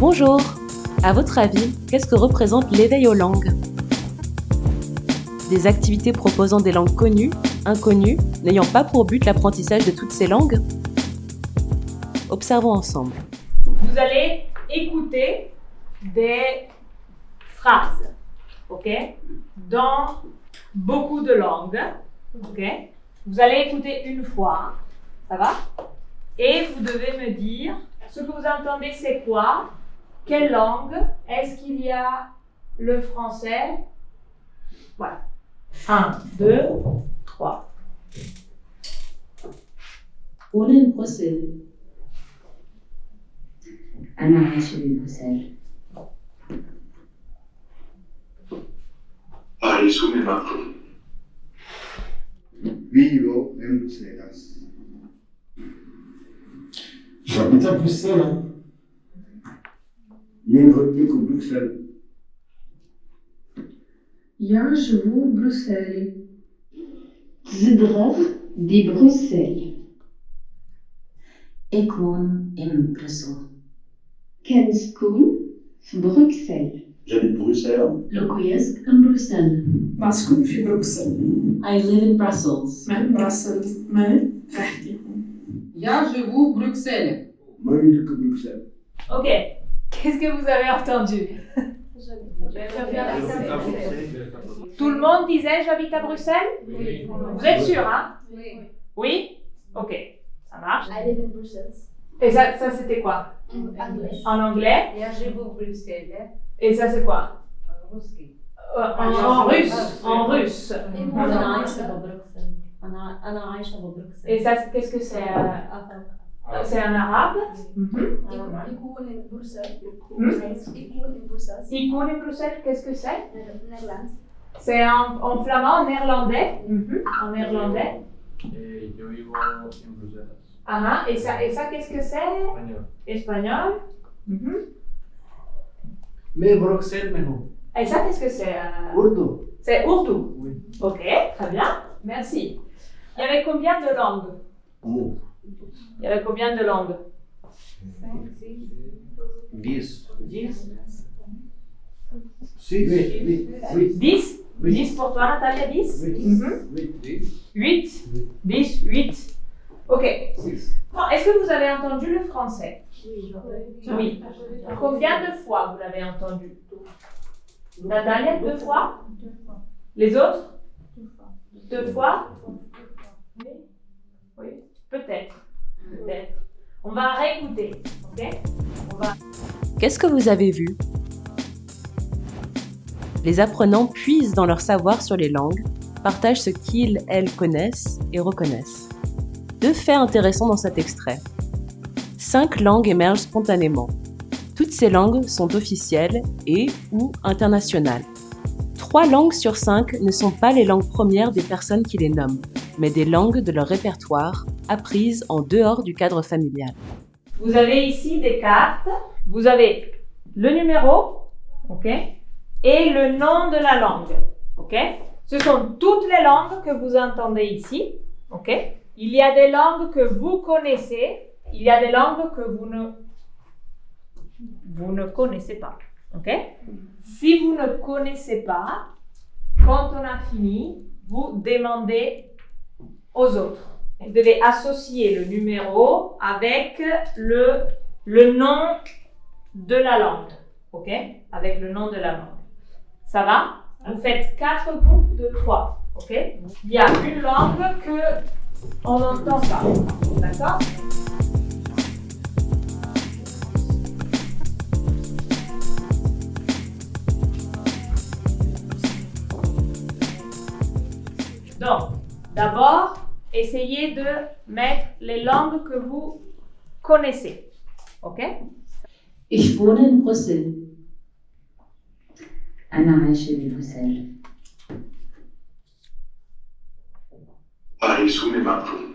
Bonjour! À votre avis, qu'est-ce que représente l'éveil aux langues? Des activités proposant des langues connues, inconnues, n'ayant pas pour but l'apprentissage de toutes ces langues? Observons ensemble. Vous allez écouter des phrases, ok, dans beaucoup de langues, ok. Vous allez écouter une fois, ça va? Et vous devez me dire ce que vous entendez, c'est quoi? Quelle langue? Est-ce qu'il y a le français? Voilà. 1, 2, 3. هنا بروسل. أنا عايشة ببروسل. Aizu mi Macron. Vivo en Bruselas. J'habite à Bruxelles. Jen rodnik u Bruxelles. Я живу в Брюсселі. زدغة دي بروسل. أكون إن بروسل. كنسكن في بروكسل. J'habite Bruxelles. لوكويسك إن بروسل. بسكن في بروكسل. I live in Brussels. من بروسل. من رحتي. Я живу в Брюсселе. Moi, je vis à Bruxelles. Ok. Qu'est-ce que vous avez entendu? Tout le monde disait j'habite à Bruxelles? Oui. Vous êtes sûr, hein? Oui. Oui? Ok, ça marche. I live in Brussels. Et ça c'était quoi? English. En anglais? Я живу в Брюсселе. Et ça c'est quoi? Русский. En russe. En russe. أنا عايشة ببروكسل. أنا عايشة ببروكسل. Et ça, qu'est-ce que c'est? C'est en arabe? يكون in Brussels. Hmm? يكون in Brussels. Icône in Bruxelles, qu'est-ce que c'est? Nederland. C'est en flamand, en néerlandais? En néerlandais. Et yo vivo en Bruselas. Ah, et ça qu'est-ce que c'est? Español. Espagnol. Mais Bruxelles, mais non. Et ça qu'est-ce que c'est? Urdu. C'est ourdou. Oui. Ok, très bien, merci. Il y avait combien de langues? Il y avait combien de langues? 10. 10. 6. Oui. 10? 10 pour toi, Natalia, 10? 8? 10, 8. Ok. Bon, est-ce que vous avez entendu le français? Oui. Combien de fois vous l'avez entendu? Natalia, 2 fois? Les autres? 2 fois? Oui. Peut-être. Peut-être. On va réécouter, ok? Qu'est-ce que vous avez vu? Les apprenants puisent dans leur savoir sur les langues, partagent ce qu'ils, elles connaissent et reconnaissent. 2 faits intéressants dans cet extrait. 5 langues émergent spontanément. Toutes ces langues sont officielles et ou internationales. 3 langues sur 5 ne sont pas les langues premières des personnes qui les nomment, mais des langues de leur répertoire, apprises en dehors du cadre familial. Vous avez ici des cartes. Vous avez le numéro, ok, et le nom de la langue, ok. Ce sont toutes les langues que vous entendez ici, ok. Il y a des langues que vous connaissez, il y a des langues que vous ne connaissez pas, ok. Si vous ne connaissez pas, quand on a fini, vous demandez aux autres. Vous devez associer le numéro avec le nom de la langue, ok? Avec le nom de la langue. Ça va? Vous faites 4 groupes de 3, ok? Il y a une langue que on n'entend pas, d'accord? Donc, d'abord, essayez de mettre les langues que vous connaissez. Ok? Ich wohne in Brüssel. أنا عايشة ببروسل. Aizu mi Macron.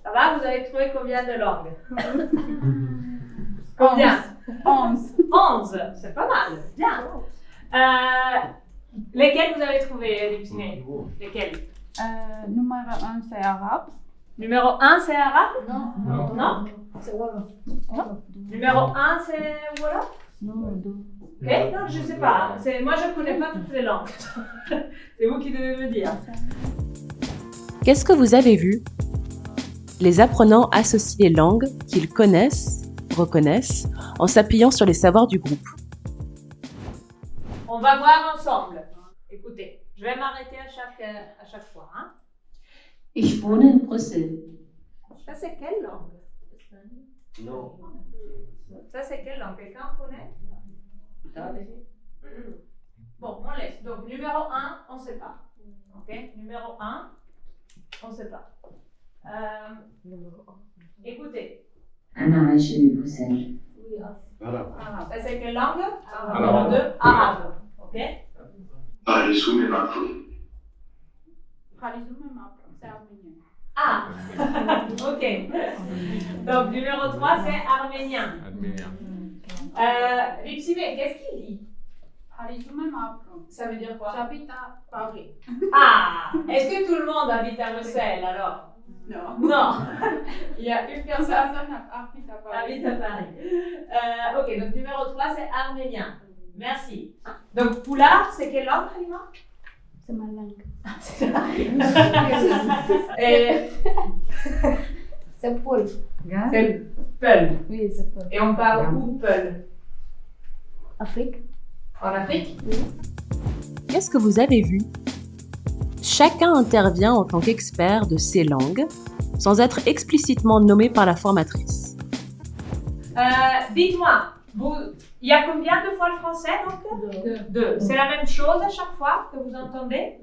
Ça va? Vous avez trouvé combien de langues? Combien? 11. 11. C'est pas mal. Bien. Lesquelles vous avez trouvé, Lipsine? Lesquelles? Numéro 1, c'est arabe. Numéro 1, c'est arabe? Non. Non? C'est Wolof. Numéro 1, c'est Wolof? Non, deux. Ok, non, je sais pas. Moi, je connais pas toutes les langues. C'est vous qui devez me dire. Qu'est-ce que vous avez vu? Les apprenants associent les langues qu'ils connaissent, reconnaissent, en s'appuyant sur les savoirs du groupe. On va voir ensemble. Écoutez, je vais m'arrêter à chaque fois. Hein. Ich wohne in Brüssel. Ça, c'est quelle langue? Non. Ça, c'est quelle langue? Quelqu'un connaît? Bon, on laisse. Donc, numéro 1, on ne sait pas. Ok? Numéro 1, on ne sait pas. Écoutez. أنا عايشة ببروكسل. Arabe. Ça, c'est quelle langue? Numéro 2, arabe. Ok? أهل معكم. C'est arménien. Ah! Ok. Donc, numéro 3, c'est arménien. Lipsimé, qu'est-ce qu'il dit? Ça veut dire quoi? J'habite à Paris. Ah! Est-ce que tout le monde habite à Bruxelles alors? Non. Non! Il y a une personne Personne habite à Paris. habite à Paris. Ok, donc numéro 3, c'est arménien. Merci. Donc, Poulard, c'est quelle langue, Halima? C'est ma langue. Et C'est Paul. c'est Peul. Oui, c'est Paul. Et on parle où Peul? Afrique. En Afrique? Qu'est-ce que vous avez vu? Chacun intervient en tant qu'expert de ces langues, sans être explicitement nommé par la formatrice. Dites-moi, il y a combien de fois le français donc? Deux. C'est la même chose à chaque fois que vous entendez?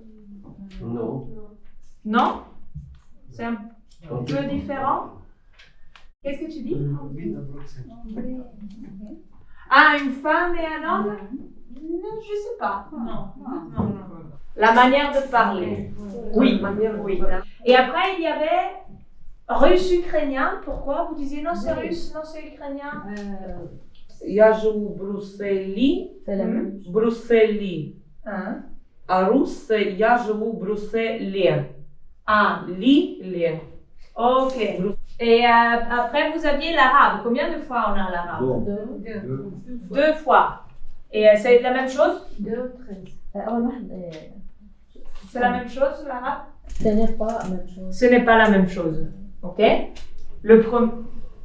Non. Non? C'est un peu différent? Qu'est-ce que tu dis? Ah, une femme et un homme? Non, je sais pas. Non. La manière de parler. Oui. Oui. Et après, il y avait russe-ukrainien. Pourquoi? Vous disiez non, c'est russe, non, c'est ukrainien. Я живу в Брюсселі. C'est la même. Брюсселі. Hein? А рус я живу в Брюсселі. Ah, Лі. ok. Et après, vous aviez l'arabe. Combien de fois on a l'arabe? Deux fois. Et c'est la même chose? 2 13. أول واحد C'est la même chose, l'arabe? ce n'est pas la même chose. Ce n'est pas la même chose. Ok? Le premier,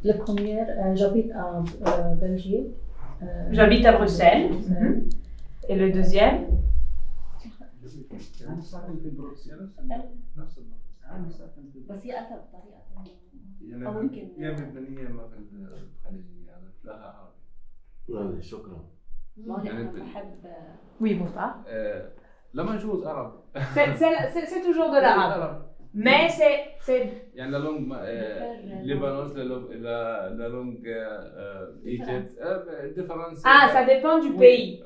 Le premier, j'habite en Belgique. j'habite à Bruxelles. Et le deuxième? أنا ساكن في بروكسل نفس أنا ساكن في بس هي أتى بطريقة ثانية. أو يمكن. يا لبنانية ما في الخليجية هذا لها عربي. شكرا. ما هي أنا بحب. Oui, bon pas. لما نجوز عرب. C'est toujours de l'arabe. Mais c'est يعني لا لونج لبنان لا لونج ايجيبت ديفرنس. Ah, ça dépend du pays.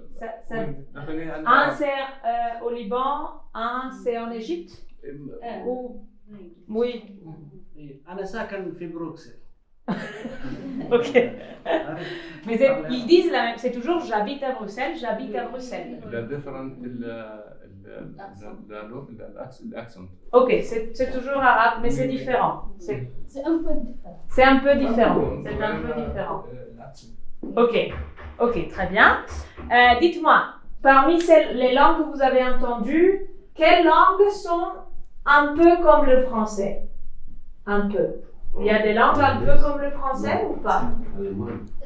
Un Un c'est au Liban, un c'est en Égypte. Ou... Oui. أنا ساكن في بروكسل. Ok. Mais ils disent la même. C'est toujours j'habite à Bruxelles, j'habite à Bruxelles. لا ديفرنت l'accent. Ok, c'est toujours arabe, mais c'est différent. C'est un peu différent. C'est un peu différent. C'est un peu différent. Ok, très bien. Dites-moi, parmi les langues que vous avez entendues, quelles langues sont un peu comme le français? Un peu. Il y a des langues un peu comme le français ou pas?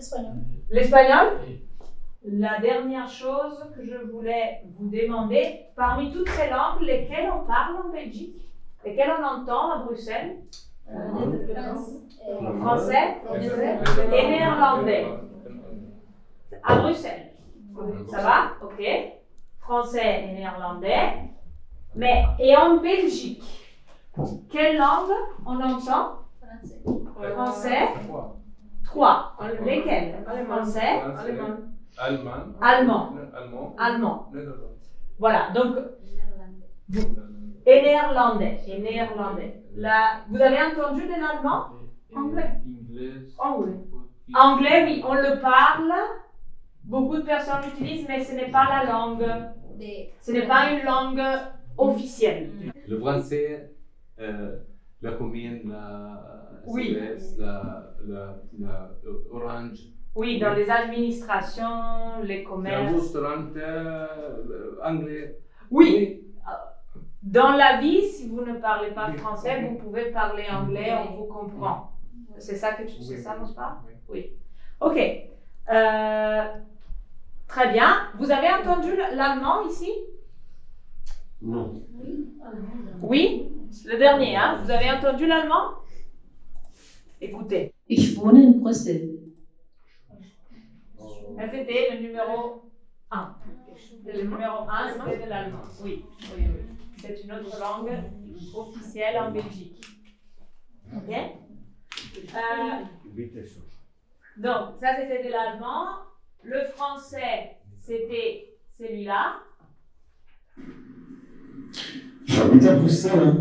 Espagnol. L'espagnol? La dernière chose que je voulais vous demander, parmi toutes ces langues, lesquelles on parle en Belgique? Lesquelles on entend à Bruxelles? Français et néerlandais. À Bruxelles. Ça va? Ok. Français et néerlandais. Mais, et en Belgique, quelle langue on entend? Français. Trois. Lesquelles? Français. Allemand. Voilà, donc. Et néerlandais. Vous avez entendu de l'allemand? Anglais. Anglais, oui, on le parle. Beaucoup de personnes l'utilisent, mais ce n'est pas la langue. Ce n'est pas une langue officielle. Le français, la commune, la Oui. CS, la Orange. Oui, dans les administrations, les Un commerces. restaurant anglais. Oui. Dans la vie, si vous ne parlez pas français, vous pouvez parler anglais, on vous comprend. C'est ça que tu sais, ça, n'est-ce pas? Oui. Ok. Très bien. Vous avez entendu l'allemand ici? Non. Oui. Le dernier, hein? Vous avez entendu l'allemand? Écoutez. Ich wohne in Brüssel. Ça, c'était le numéro 1. Le numéro 1, c'était de l'allemand. Oui, oui, oui. C'est une autre langue officielle en Belgique. Ok? Donc, ça, c'était de l'allemand. Le français, c'était celui-là. J'habite à Bruxelles. Hein.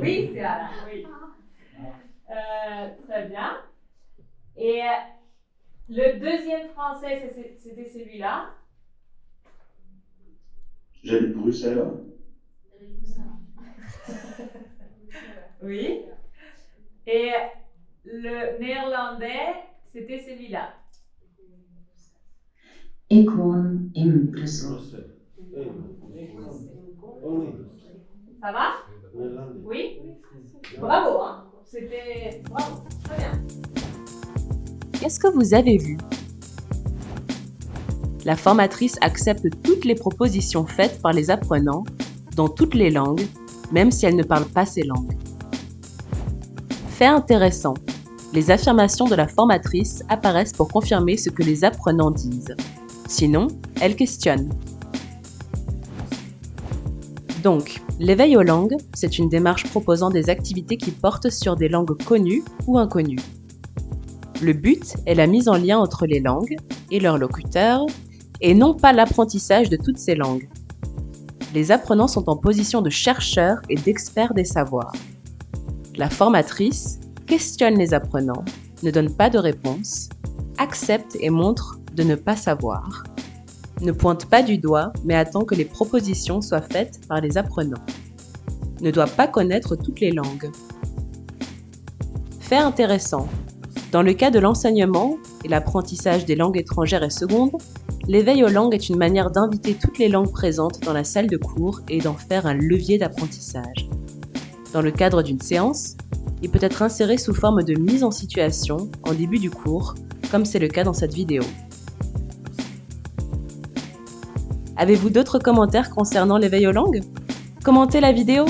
Oui, c'est là. Oui. Très bien. Et le deuxième français, c'était celui-là. J'habite Bruxelles. Oui. Et le néerlandais, c'était celui-là. Ik woon in Brussel. Ça va? Oui? Bravo, hein? C'était... Bravo, très bien. Qu'est-ce que vous avez vu? La formatrice accepte toutes les propositions faites par les apprenants, dans toutes les langues, même si elle ne parle pas ces langues. Fait intéressant, les affirmations de la formatrice apparaissent pour confirmer ce que les apprenants disent. Sinon, elle questionne. Donc, l'éveil aux langues, c'est une démarche proposant des activités qui portent sur des langues connues ou inconnues. Le but est la mise en lien entre les langues et leurs locuteurs, et non pas l'apprentissage de toutes ces langues. Les apprenants sont en position de chercheurs et d'experts des savoirs. La formatrice questionne les apprenants, ne donne pas de réponse, accepte et montre de ne pas savoir. Ne pointe pas du doigt, mais attend que les propositions soient faites par les apprenants. Ne doit pas connaître toutes les langues. Fait intéressant. Dans le cas de l'enseignement et l'apprentissage des langues étrangères et secondes, l'éveil aux langues est une manière d'inviter toutes les langues présentes dans la salle de cours et d'en faire un levier d'apprentissage. Dans le cadre d'une séance, il peut être inséré sous forme de mise en situation en début du cours, comme c'est le cas dans cette vidéo. Avez-vous d'autres commentaires concernant l'éveil aux langues? Commentez la vidéo!